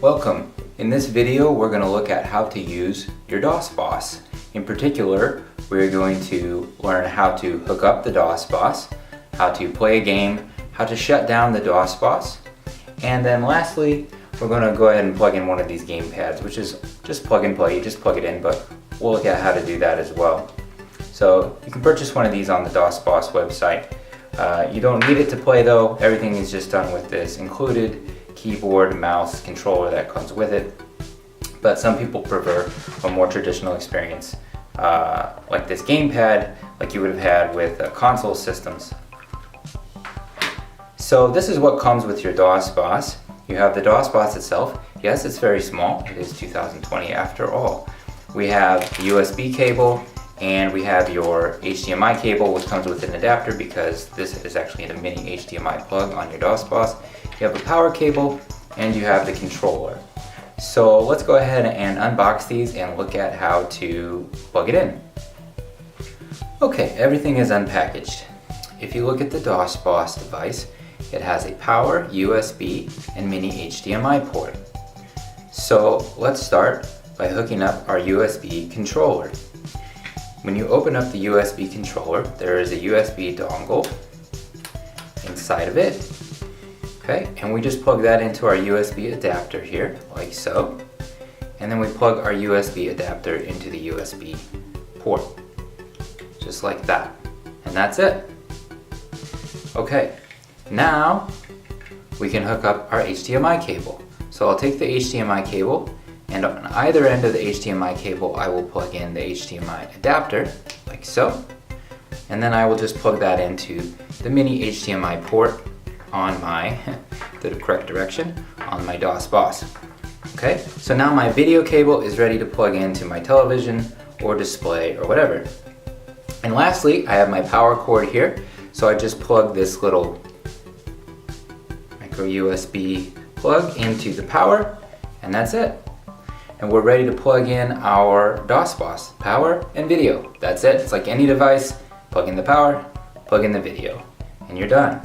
Welcome. In this video we're going to look at how to use your DOS boss. In particular, we're going to learn how to hook up the DOS boss, how to play a game, how to shut down the DOS boss, and then lastly we're going to go ahead and plug in one of these game pads, which is just plug and play. You just plug it in, but we'll look at how to do that as well. So you can purchase one of these on the DOS boss website. You don't need it to play though. Everything is just done with this included keyboard, mouse, controller that comes with it. But some people prefer a more traditional experience like this gamepad, like you would have had with console systems. So this is what comes with your DOS boss. You have the DOS boss itself. Yes, it's very small. It is 2020 after all. We have the USB cable, and we have your HDMI cable, which comes with an adapter because this is actually a mini HDMI plug on your DOS boss. You have a power cable, and you have the controller. So let's go ahead and unbox these and look at how to plug it in. Okay, everything is unpackaged. If you look at the DOS boss device, it has a power, USB, and mini HDMI port. So let's start by hooking up our USB controller. When you open up the USB controller, there is a USB dongle inside of it. Okay, and we just plug that into our USB adapter here, like so. And then we plug our USB adapter into the USB port, just like that. And that's it. Okay, now we can hook up our HDMI cable. So I'll take the HDMI cable, and on either end of the HDMI cable I will plug in the HDMI adapter, like so. And then I will just plug that into the mini HDMI port on my, the correct direction, on my DOS boss. Okay, so now my video cable is ready to plug into my television or display or whatever. And lastly, I have my power cord here. So I just plug this little micro USB plug into the power, and that's it. And we're ready to plug in our DOS boss, power and video. That's it. It's like any device. Plug in the power, plug in the video, and you're done.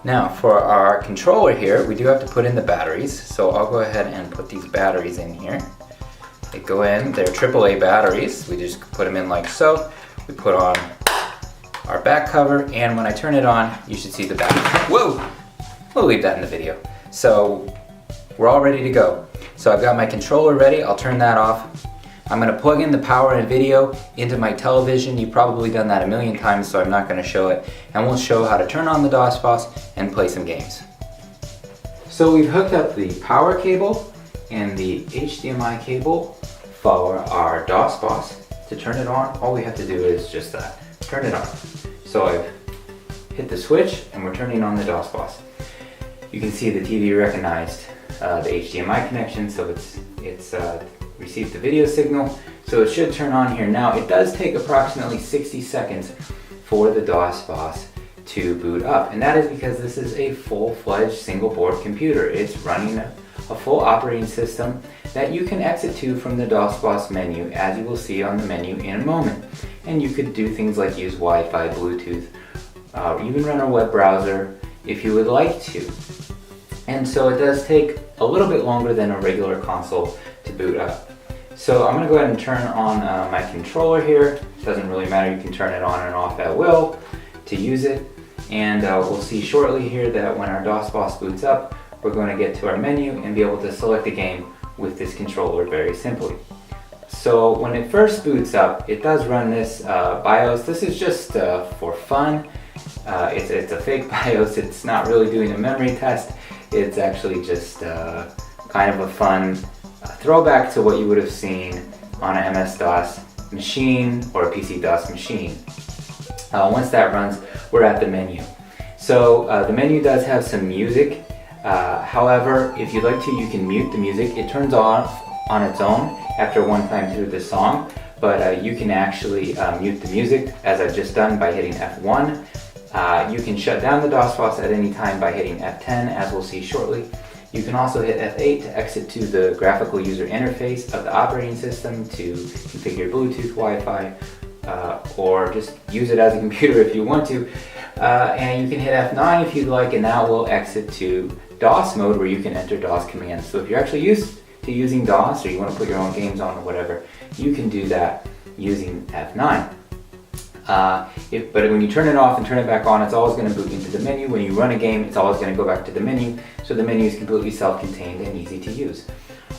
Now for our controller here, we do have to put in the batteries. So I'll go ahead and put these batteries in here. They go in, they're AAA batteries. We just put them in like so. We put on our back cover, and when I turn it on, you should see the back. Whoa! We'll leave that in the video. So we're all ready to go. So I've got my controller ready. I'll turn that off. I'm going to plug in the power and video into my television. You've probably done that a million times, so I'm not going to show it. And we'll show how to turn on the DOS boss and play some games. So we've hooked up the power cable and the HDMI cable for our DOS boss. To turn it on, all we have to do is just that. Turn it on. So I've hit the switch and we're turning on the DOS boss. You can see the TV recognized the HDMI connection, so it's received the video signal, so it should turn on here. Now it does take approximately 60 seconds for the DOS boss to boot up, and that is because this is a full-fledged single board computer. It's running a full operating system that you can exit to from the DOS boss menu, as you will see on the menu in a moment. And you could do things like use Wi-Fi, Bluetooth, even run a web browser if you would like to. And so it does take a little bit longer than a regular console to boot up. So I'm going to go ahead and turn on my controller here. Doesn't really matter, you can turn it on and off at will to use it. And we'll see shortly here that when our DOS boss boots up, we're going to get to our menu and be able to select a game with this controller very simply. So when it first boots up, it does run this BIOS. This is just for fun. It's a fake BIOS. It's not really doing a memory test. It's actually just kind of a fun throwback to what you would have seen on an MS-DOS machine or a PC-DOS machine. Once that runs, we're at the menu. So the menu does have some music. However, if you'd like to, you can mute the music. It turns off on its own after one time through the song, but you can actually mute the music, as I've just done, by hitting F1. You can shut down the DOS boss at any time by hitting F10, as we'll see shortly. You can also hit F8 to exit to the graphical user interface of the operating system to configure Bluetooth, Wi-Fi, or just use it as a computer if you want to. And you can hit F9 if you'd like, and that will exit to DOS mode where you can enter DOS commands. So if you're actually used to using DOS or you want to put your own games on or whatever, you can do that using F9. But when you turn it off and turn it back on, it's always going to boot into the menu. When you run a game, it's always going to go back to the menu. So the menu is completely self-contained and easy to use.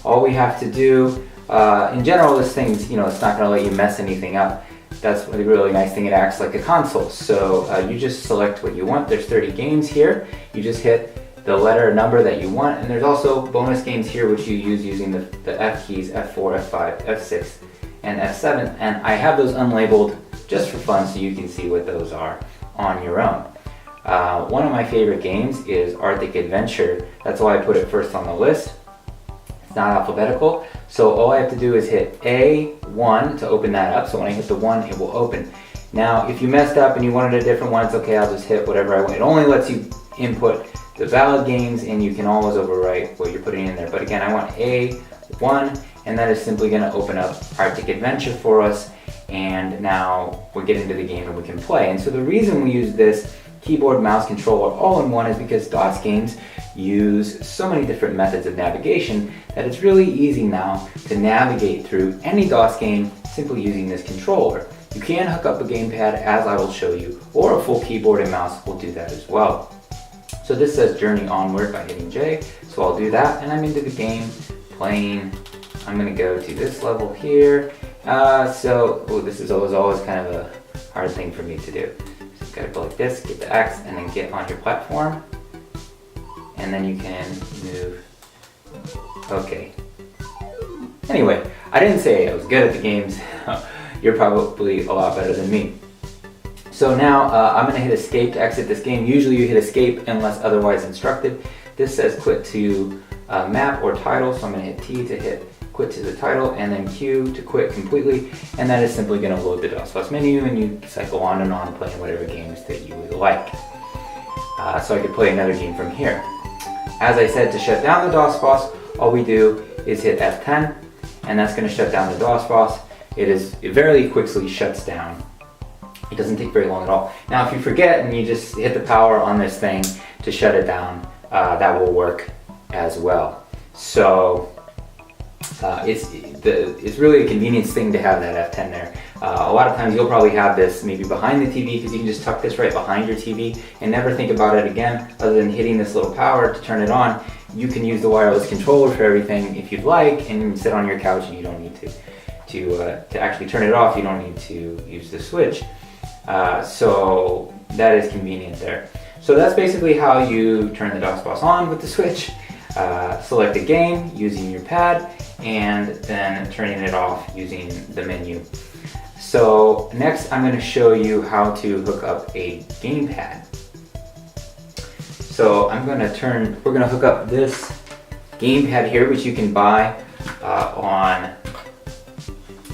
All we have to do, in general, this thing, it's not going to let you mess anything up. That's the really nice thing. It acts like a console. So you just select what you want. There's 30 games here. You just hit the letter number that you want, and there's also bonus games here which you use using the F keys, F4, F5, F6, and F7, and I have those unlabeled just for fun so you can see what those are on your own. One of my favorite games is Arctic Adventure. That's why I put it first on the list. It's not alphabetical, so all I have to do is hit A1 to open that up. So when I hit the 1, it will open. Now if you messed up and you wanted a different one, it's okay, I'll just hit whatever I want. It only lets you input the valid games, and you can always overwrite what you're putting in there. But again, I want A1, and that is simply going to open up Arctic Adventure for us, and now we're getting to the game and we can play. And so the reason we use this keyboard mouse controller all in one is because DOS games use so many different methods of navigation that it's really easy now to navigate through any DOS game simply using this controller. You can hook up a gamepad, as I will show you, or a full keyboard and mouse will do that as well. So this says Journey Onward by hitting J, so I'll do that, and I'm into the game, playing. I'm going to go to this level here. This is always kind of a hard thing for me to do. So you gotta go like this, get the X, and then get on your platform, and then you can move. Okay. Anyway, I didn't say I was good at the games. You're probably a lot better than me. So now I'm going to hit escape to exit this game. Usually you hit escape unless otherwise instructed. This says quit to map or title, so I'm going to hit T to hit quit to the title, and then Q to quit completely, and that is simply going to load the DOS menu, and you cycle on and on playing whatever games that you would like. So I could play another game from here. As I said, to shut down the DOS, all we do is hit F10, and that's going to shut down the DOS. It very quickly shuts down. It doesn't take very long at all. Now if you forget and you just hit the power on this thing to shut it down, that will work as well. So it's really a convenience thing to have that F10 there. A lot of times you'll probably have this maybe behind the TV, because you can just tuck this right behind your TV and never think about it again other than hitting this little power to turn it on. You can use the wireless controller for everything if you'd like, and sit on your couch and you don't need to actually turn it off. You don't need to use the switch. So that is convenient there. So that's basically how you turn the DOS on with the switch. Select a game using your pad, and then turning it off using the menu. So next I'm going to show you how to hook up a gamepad. So we're going to hook up this gamepad here, which you can buy on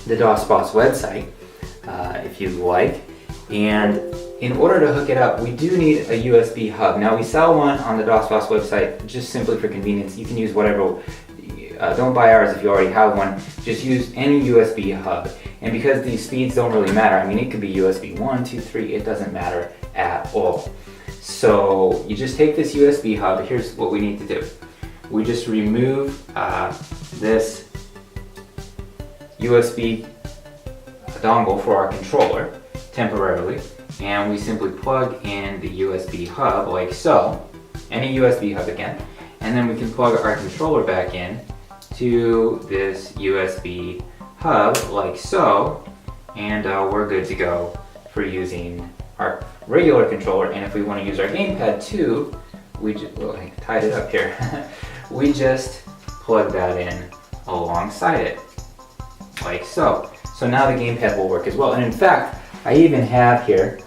the DOSBoss website if you'd like. And in order to hook it up, we do need a USB hub. Now we sell one on the DOSBoss website just simply for convenience. You can use whatever. Don't buy ours if you already have one. Just use any USB hub. And because these speeds don't really matter, I mean, it could be USB 1, 2, 3, it doesn't matter at all. So you just take this USB hub. Here's what we need to do. We just remove this USB dongle for our controller temporarily, and we simply plug in the USB hub like so, any USB hub again, and then we can plug our controller back in to this USB hub like so, and we're good to go for using our regular controller. And if we want to use our gamepad too, I tied it up here. We just plug that in alongside it like so. So now the gamepad will work as well. And in fact, I even have here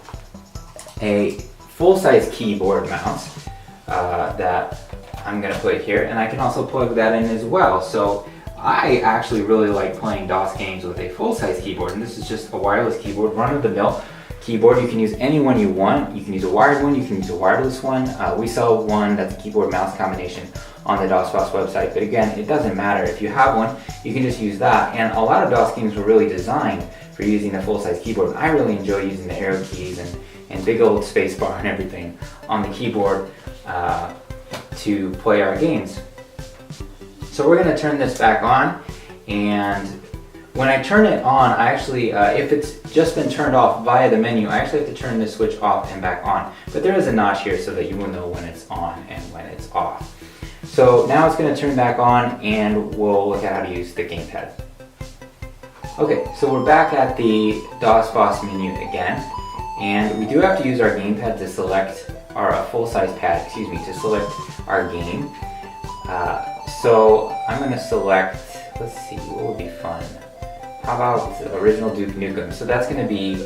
a full-size keyboard mouse that I'm going to put here, and I can also plug that in as well. So I actually really like playing DOS games with a full-size keyboard, and this is just a wireless keyboard, run-of-the-mill keyboard. You can use any one you want. You can use a wired one, you can use a wireless one. We sell one that's a keyboard-mouse combination on the DOSBoss website, but again, it doesn't matter. If you have one, you can just use that. And a lot of DOS games were really designed for using a full-size keyboard. I really enjoy using the arrow keys and big old space bar and everything on the keyboard. to play our games. So we're going to turn this back on, and when I turn it on, I actually, if it's just been turned off via the menu, I actually have to turn this switch off and back on. But there is a notch here so that you will know when it's on and when it's off. So now it's going to turn back on, and we'll look at how to use the gamepad. Okay, so we're back at the DOS menu again, and we do have to use our gamepad to select our full-size pad, to select our game. So I'm going to select, let's see, what would be fun? How about the original Duke Nukem? So that's going to be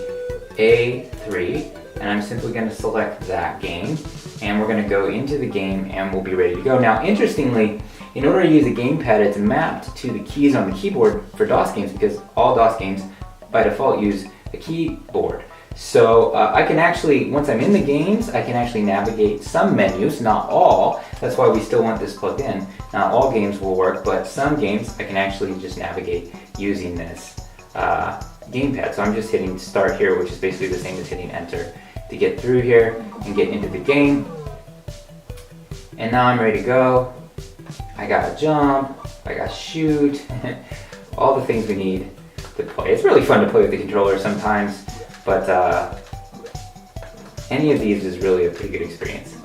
A3, and I'm simply going to select that game, and we're going to go into the game and we'll be ready to go. Now, interestingly, in order to use a gamepad, it's mapped to the keys on the keyboard for DOS games, because all DOS games by default use a keyboard. So I can actually, once I'm in the games, I can actually navigate some menus, not all. That's why we still want this plugged in. Not all games will work, but some games I can actually just navigate using this gamepad. So I'm just hitting start here, which is basically the same as hitting enter to get through here and get into the game. And now I'm ready to go. I got jump, I got shoot, all the things we need to play. It's really fun to play with the controller sometimes, but any of these is really a pretty good experience.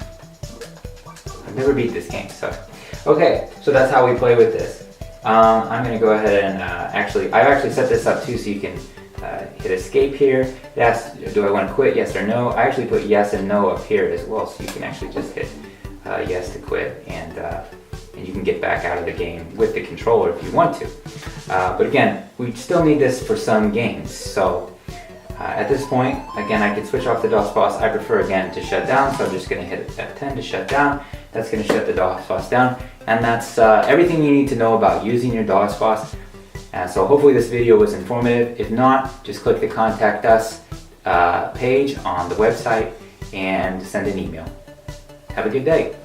I've never beat this game, so. Okay, so that's how we play with this. I'm going to go ahead and I've actually set this up too, so you can hit escape here. It asks, do I want to quit, yes or no? I actually put yes and no up here as well, so you can actually just hit yes to quit, and you can get back out of the game with the controller if you want to. But again, we still need this for some games, so at this point, again, I can switch off the DOS. I prefer, again, to shut down, so I'm just going to hit F10 to shut down. That's going to shut the DOS down, and that's everything you need to know about using your DOS. So hopefully this video was informative. If not, just click the Contact Us page on the website and send an email. Have a good day.